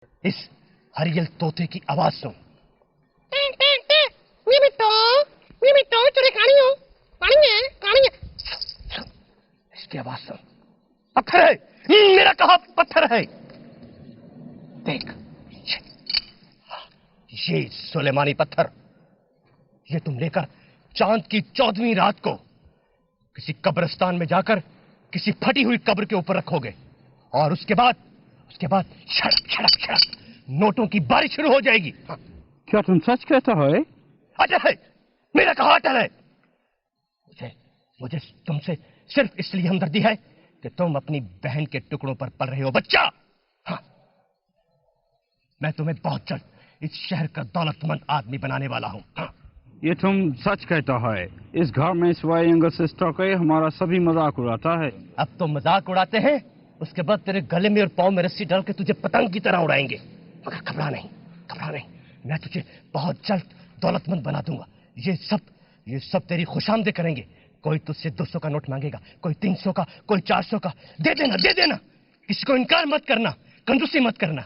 इस हरियल तोते की आवाज सुन। इसकी आवाज सुन। पत्थर है, मेरा कहा पत्थर है। देख, ये सुलेमानी पत्थर, ये तुम लेकर चांद की 14वीं रात को किसी कब्रिस्तान में जाकर किसी फटी हुई कब्र के ऊपर रखोगे, और उसके बाद छड़क छड़क छड़क नोटों की बारिश शुरू हो जाएगी। हाँ। क्या तुम सच कहता है? अटल है, मेरा कहा अटल है। मुझे तुमसे सिर्फ इसलिए हमदर्दी है कि तुम अपनी बहन के टुकड़ों पर पल रहे हो बच्चा। हाँ। मैं तुम्हें बहुत जल्द इस शहर का दौलतमंद आदमी बनाने वाला हूँ। हाँ। ये तुम सच कहता है? इस घर में सिवाय एंगल सिस्टर के हमारा सभी मजाक उड़ाता है। अब तो मजाक उड़ाते हैं, उसके बाद तेरे गले में और पाँव में रस्सी डाल के तुझे पतंग की तरह उड़ाएंगे। मगर घबरा नहीं, मैं तुझे बहुत जल्द दौलतमंद बना दूंगा। ये सब तेरी खुशामदीद करेंगे। कोई तुझसे 200 का नोट मांगेगा, कोई 300 का, कोई 400 का। दे देना। किसी को इनकार मत करना, कंजूसी मत करना।